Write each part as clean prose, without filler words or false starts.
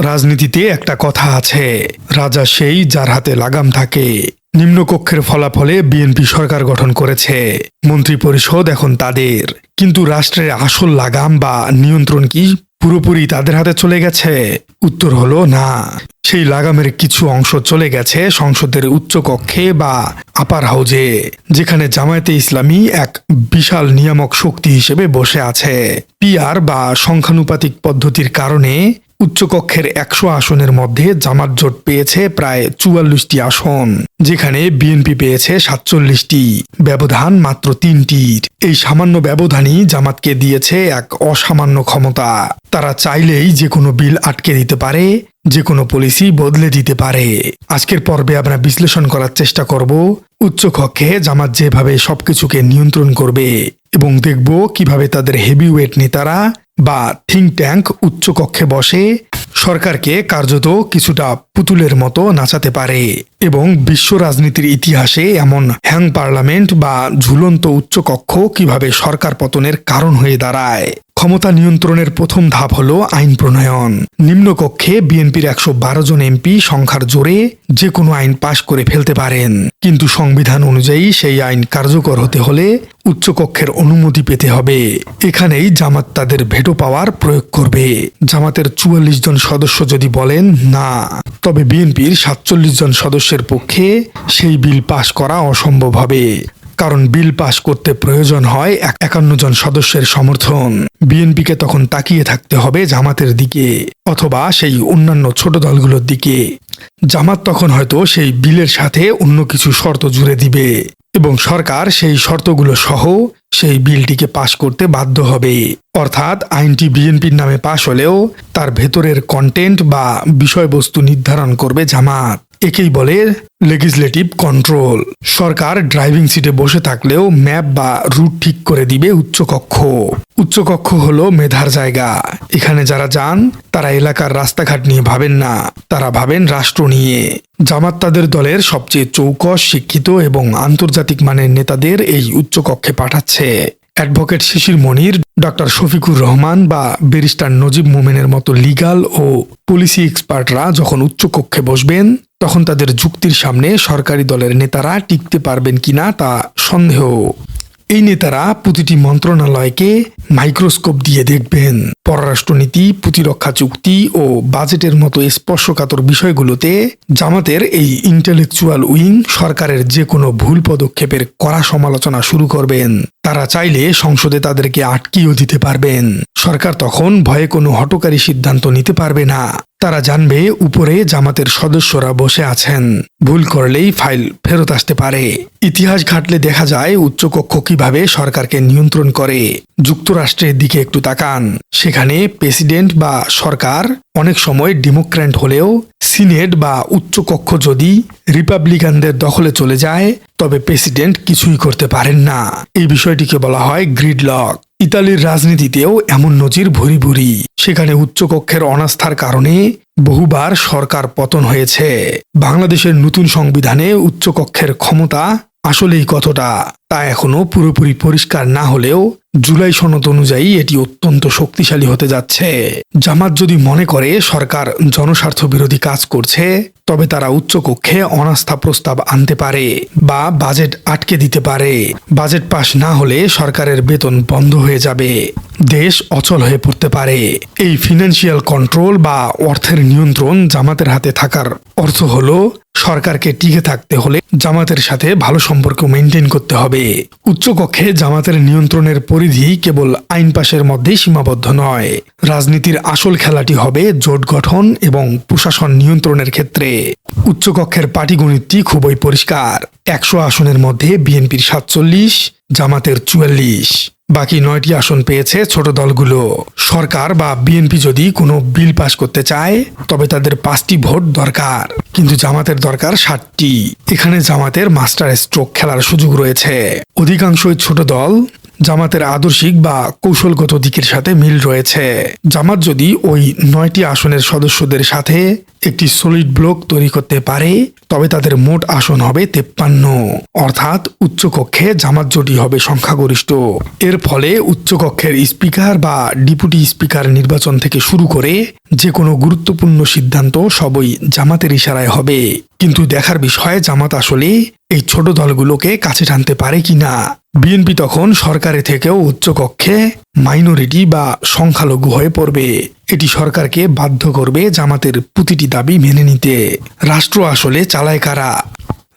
রাজনীতিতে একটা কথা আছে, রাজা সেই যার হাতে লাগাম থাকে। নিম্নকক্ষের ফলাফলে বিএনপি সরকার গঠন করেছে, মন্ত্রিপরিষদ এখন তাদের। কিন্তু রাষ্ট্রের আসল লাগাম বা নিয়ন্ত্রণ কি পুরোপুরি তাদের হাতে চলে গেছে? উত্তর হলো না। সেই লাগামের কিছু অংশ চলে গেছে সংসদের উচ্চ কক্ষে বা আপার হাউজে, যেখানে জামায়াতে ইসলামী এক বিশাল নিয়ামক শক্তি হিসেবে বসে আছে। পিআর বা সংখ্যানুপাতিক পদ্ধতির কারণে উচ্চকক্ষের ১০০ আসনের মধ্যে জামাত জোট পেয়েছে প্রায় ৪৪টি আসন, যেখানে বিএনপি পেয়েছে ৪৭টি, ব্যবধান মাত্র ৩টির। এই সামান্য ব্যবধানই জামাতকে দিয়েছে এক অসামান্য ক্ষমতা। তারা চাইলেই যে কোনো বিল আটকে দিতে পারে, যে কোনো পলিসি বদলে দিতে পারে। আজকের পর্বে আমরা বিশ্লেষণ করার চেষ্টা করব উচ্চকক্ষে জামাত যেভাবে সবকিছুকে নিয়ন্ত্রণ করবে, এবং দেখব কিভাবে তাদের হেভিওয়েট নেতারা বা থিঙ্ক ট্যাঙ্ক উচ্চকক্ষে বসে সরকারকে কার্যত কিছুটা পুতুলের মতো নাচাতে পারে, এবং বিশ্ব রাজনীতির ইতিহাসে এমন হ্যাং পার্লামেন্ট বা ঝুলন্ত উচ্চকক্ষ কিভাবে সরকার পতনের কারণ হয়ে দাঁড়ায়। ক্ষমতা নিয়ন্ত্রণের প্রথম ধাপ হলো আইন প্রণয়ন। নিম্নকক্ষে বিএনপির ১১২ জন এমপি সংখ্যার জোরে যে কোনো আইন পাশ করে ফেলতে পারেন, কিন্তু সংবিধান অনুযায়ী সেই আইন কার্যকর হতে হলে উচ্চকক্ষের অনুমতি পেতে হবে। এখানেই জামাত তাদের ভেটো পাওয়ার প্রয়োগ করবে। জামাতের ৪৪ জন সদস্য যদি বলেন না, তবে বিএনপির ৪৭ জন সদস্যের পক্ষে সেই বিল পাশ করা অসম্ভব হবে, কারণ বিল পাশ করতে প্রয়োজন হয় ৫১ জন সদস্যের সমর্থন। বিএনপিকে তখন তাকিয়ে থাকতে হবে জামাতের দিকে অথবা সেই অন্যান্য ছোট দলগুলোর দিকে। জামাত তখন হয়তো সেই বিলের সাথে অন্য কিছু শর্ত জুড়ে দিবে, এবং সরকার সেই শর্তগুলো সহ সেই বিলটিকে পাশ করতে বাধ্য হবে। অর্থাৎ আইনটি বিএনপির নামে পাশ হলেও তার ভেতরের কন্টেন্ট বা বিষয়বস্তু নির্ধারণ করবে জামাত। একেই বলে লেজিসলেটিভ কন্ট্রোল। সরকার ড্রাইভিং সিটে বসে থাকলেও ম্যাপ বা রুট ঠিক করে দিবে উচ্চকক্ষ। উচ্চকক্ষ হলো মেধার জায়গা। এখানে যারা যান তারা এলাকার রাস্তাঘাট নিয়ে ভাবেন না, তারা ভাবেন রাষ্ট্র নিয়ে। জামাত তাদের দলের সবচেয়ে চৌকস, শিক্ষিত এবং আন্তর্জাতিক মানের নেতাদের এই উচ্চকক্ষে পাঠাচ্ছে। অ্যাডভোকেট শিশির মনির, ডক্টর শফিকুর রহমান বা ব্যারিস্টার নজিব মোমেনের মতো লিগাল ও পলিসি এক্সপার্টরা যখন উচ্চকক্ষে বসবেন, তখন তাদের যুক্তির সামনে সরকারি দলের নেতারা টিকতে পারবেন কিনা তা সন্দেহ। এই নেতারা প্রতিটি মন্ত্রণালয়কে মাইক্রোস্কোপ দিয়ে দেখবেন। পররাষ্ট্রনীতি, প্রতিরক্ষা চুক্তি ও বাজেটের মতো স্পর্শকাতর বিষয়গুলোতে জামাতের এই ইন্টেলেকচুয়াল উইং সরকারের যে কোনো ভুল পদক্ষেপের কড়া সমালোচনা শুরু করবেন। তারা চাইলে সংসদে তাদেরকে আটকিয়েও দিতে পারবেন। সরকার তখন ভয়ে কোনো হঠকারী সিদ্ধান্ত নিতে পারবে না। তারা জানবে উপরে জামাতের সদস্যরা বসে আছেন, ভুল করলেই ফাইল ফেরত আসতে পারে। ইতিহাস ঘাটলে দেখা যায় উচ্চকক্ষ কিভাবে সরকারকে নিয়ন্ত্রণ করে। যুক্তরাষ্ট্রের দিকে একটু তাকান। সেখানে প্রেসিডেন্ট বা সরকার অনেক সময় ডেমোক্র্যাট হলেও সিনেট বা উচ্চকক্ষ যদি রিপাবলিকানদের দখলে চলে যায়, তবে প্রেসিডেন্ট কিছুই করতে পারেন না। এই বিষয়টিকে বলা হয় গ্রিডলক। ইতালির রাজনীতিতেও এমন নজির ভুরি ভুরি। সেখানে উচ্চকক্ষের অনাস্থার কারণে বহুবার সরকার পতন হয়েছে। বাংলাদেশের নতুন সংবিধানে উচ্চকক্ষের ক্ষমতা আসলেই কতটা তা এখনো পুরোপুরি পরিষ্কার না হলেও জুলাই সনদ অনুযায়ী এটি অত্যন্ত শক্তিশালী হতে যাচ্ছে। জামাত যদি মনে করে সরকার জনস্বার্থ বিরোধী কাজ করছে, তবে তারা উচ্চকক্ষে অনাস্থা প্রস্তাব আনতে পারে বা বাজেট আটকে দিতে পারে। বাজেট পাশ না হলে সরকারের বেতন বন্ধ হয়ে যাবে, দেশ অচল হয়ে পড়তে পারে। এই ফিনান্সিয়াল কন্ট্রোল বা অর্থের নিয়ন্ত্রণ জামাতের হাতে থাকার অর্থ হলো সরকারকে টিকে থাকতে হলে জামাতের সাথে ভালো সম্পর্ক মেনটেন করতে হবে। উচ্চকক্ষে জামাতের নিয়ন্ত্রণের পরিধি কেবল আইন পাশের মধ্যেই সীমাবদ্ধ নয়। রাজনীতির আসল খেলাটি হবে জোট গঠন এবং প্রশাসন নিয়ন্ত্রণের ক্ষেত্রে। উচ্চকক্ষের পাটিগণিতটি খুবই পরিষ্কার। ১০০ আসনের মধ্যে বিএনপির ৪৭, জামাতের ৪৪। বাকি ৯টি আসন পেয়েছে ছোট দলগুলো। সরকার বা বিএনপি যদি কোনো বিল পাশ করতে চায়, তবে তাদের ৫টি ভোট দরকার, কিন্তু জামাতের দরকার ৭টি। এখানে জামাতের মাস্টার স্ট্রোক খেলার সুযোগ রয়েছে। অধিকাংশই ছোট দল। জামাতের আদর্শিক বা কৌশলগত দিকের সাথে মিল রয়েছে। জামাত যদি ওই ৯টি আসনের সদস্যদের সাথে একটি সলিড ব্লক তৈরি করতে পারে, তবে তাদের মোট আসন হবে 53, অর্থাৎ উচ্চকক্ষে জামাত জোটই হবে সংখ্যাগরিষ্ঠ। এর ফলে উচ্চকক্ষের স্পিকার বা ডেপুটি স্পিকার নির্বাচন থেকে শুরু করে যে কোনো গুরুত্বপূর্ণ সিদ্ধান্ত সবই জামাতের ইশারায় হবে। কিন্তু দেখার বিষয় জামাত আসলে এই ছোট দলগুলোকে কাছে টানতে পারে কিনা। বিএনপি তখন সরকারে থেকেও উচ্চকক্ষে মাইনরিটি বা সংখ্যালঘু হয়ে পড়বে। এটি সরকারকে বাধ্য করবে জামাতের প্রতিটি দাবি মেনে নিতে। রাষ্ট্র আসলে চালায় কারা?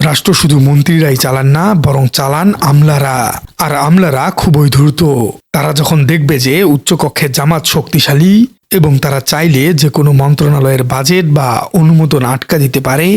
রাষ্ট্র শুধু মন্ত্রীরাই চালান না, বরং চালান আমলারা। আর আমলারা খুবই ধূর্ত। তারা যখন দেখবে যে উচ্চকক্ষে জামাত শক্তিশালী এবং তারা চাইলে যে কোনো মন্ত্রণালয়ের বাজেট বা অনুমোদন আটকা দিতে পারে,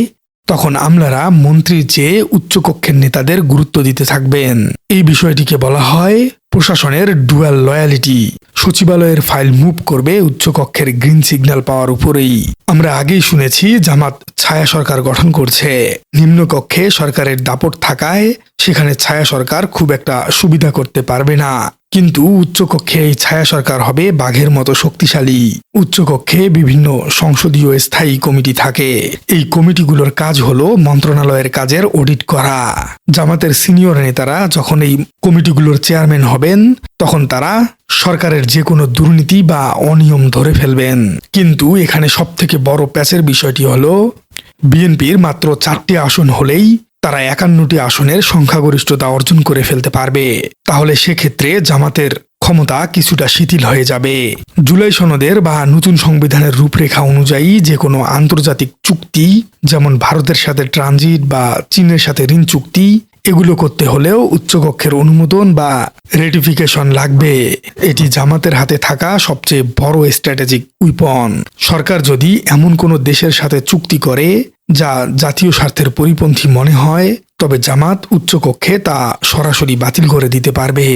তখন আমলারা মন্ত্রীর চেয়ে উচ্চকক্ষের নেতাদের গুরুত্ব দিতে থাকবেন। এই বিষয়টিকে বলা হয় প্রশাসনের ডুয়াল লয়ালিটি। সচিবালয়ের ফাইল মুভ করবে উচ্চকক্ষের গ্রিন সিগন্যাল পাওয়ার উপরেই। আমরা আগেই শুনেছি জামাত ছায়া সরকার গঠন করছে। নিম্নকক্ষে সরকারের দাপট থাকায় সেখানে ছায়া সরকার খুব একটা সুবিধা করতে পারবে না। কিন্তু উচ্চকক্ষে এই ছায়া সরকার হবে বাঘের মতো শক্তিশালী। উচ্চকক্ষে বিভিন্ন সংসদীয় স্থায়ী কমিটি থাকে। এই কমিটিগুলোর কাজ হলো মন্ত্রণালয়ের কাজের অডিট করা। জামাতের সিনিয়র নেতারা যখন এই কমিটিগুলোর চেয়ারম্যান হবেন, তখন তারা সরকারের যে কোনো দুর্নীতি বা অনিয়ম ধরে ফেলবেন। কিন্তু এখানে সবথেকে বড় প্যাচের বিষয়টি হলো বিএনপির মাত্র 4টি আসন হলেই তারা 51টি আসনের সংখ্যাগরিষ্ঠতা অর্জন করে ফেলতে পারবে। তাহলে সেক্ষেত্রে জামাতের ক্ষমতা কিছুটা শিথিল হয়ে যাবে। জুলাই সনদের বা নতুন সংবিধানের রূপরেখা অনুযায়ী যে কোনো আন্তর্জাতিক চুক্তি, যেমন ভারতের সাথে ট্রানজিট বা চীনের সাথে ঋণ চুক্তি, এগুলো করতে হলেও উচ্চকক্ষের অনুমোদন বা রেটিফিকেশন লাগবে। এটি জামাতের হাতে থাকা সবচেয়ে বড় স্ট্র্যাটেজিক উইপন। সরকার যদি এমন কোনো দেশের সাথে চুক্তি করে যা জাতীয় স্বার্থের পরিপন্থী মনে হয়, তবে জামাত উচ্চকক্ষে তা সরাসরি বাতিল করে দিতে পারবে।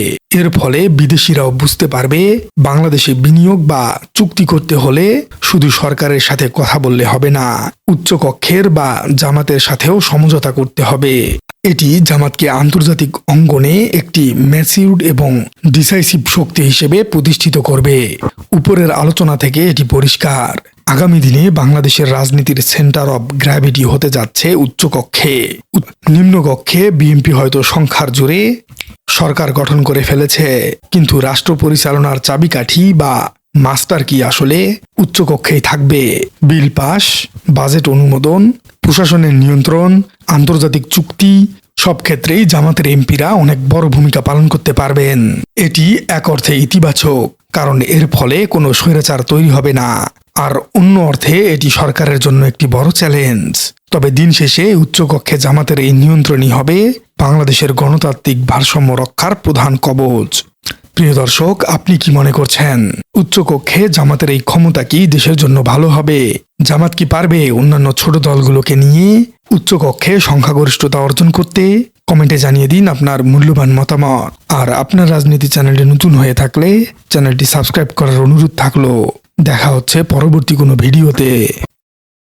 এর ফলে বিদেশিরাও বুঝতে পারবে বাংলাদেশে বিনিয়োগ বা চুক্তি করতে হলে শুধু সরকারের সাথে কথা বললে হবে না, উচ্চকক্ষের বা জামাতের সাথেও সমঝোতা করতে হবে। এটি জামাতকে আন্তর্জাতিক অঙ্গনে একটি ম্যাচিউরড এবং ডিসাইসিভ শক্তি হিসেবে প্রতিষ্ঠিত করবে। উপরের আলোচনা থেকে এটি পরিষ্কার, আগামী দিনে বাংলাদেশের রাজনীতির সেন্টার অব গ্র্যাভিটি হতে যাচ্ছে উচ্চকক্ষে। নিম্নকক্ষে বিএনপি হয়তো সংখ্যার জোরে সরকার গঠন করে ফেলেছে, কিন্তু রাষ্ট্র পরিচালনার চাবিকাঠি বা মাস্টার কি আসলে উচ্চকক্ষেই থাকবে। বিল পাস, বাজেট অনুমোদন, প্রশাসনের নিয়ন্ত্রণ, আন্তর্জাতিক চুক্তি, সব ক্ষেত্রেই জামাতের এমপিরা অনেক বড় ভূমিকা পালন করতে পারবেন। এটি এক অর্থে ইতিবাচক, কারণ এর ফলে কোনো স্বৈরাচার তৈরি হবে না। আর অন্য অর্থে এটি সরকারের জন্য একটি বড় চ্যালেঞ্জ। তবে দিন শেষে উচ্চকক্ষে জামাতের এই নিয়ন্ত্রণই হবে বাংলাদেশের গণতান্ত্রিক ভারসাম্য রক্ষার প্রধান কবচ। প্রিয় দর্শক, আপনি কি মনে করছেন? উচ্চকক্ষে জামাতের এই ক্ষমতা কি দেশের জন্য ভালো হবে? জামাত কি পারবে অন্যান্য ছোট দলগুলোকে নিয়ে উচ্চকক্ষে সংখ্যাগরিষ্ঠতা অর্জন করতে? কমেন্টে জানিয়ে দিন আপনার মূল্যবান মতামত। আর আপনার রাজনীতি চ্যানেলটি নতুন হয়ে থাকলে চ্যানেলটি সাবস্ক্রাইব করার অনুরোধ থাকলো। দেখা হচ্ছে পরবর্তী কোনো ভিডিওতে।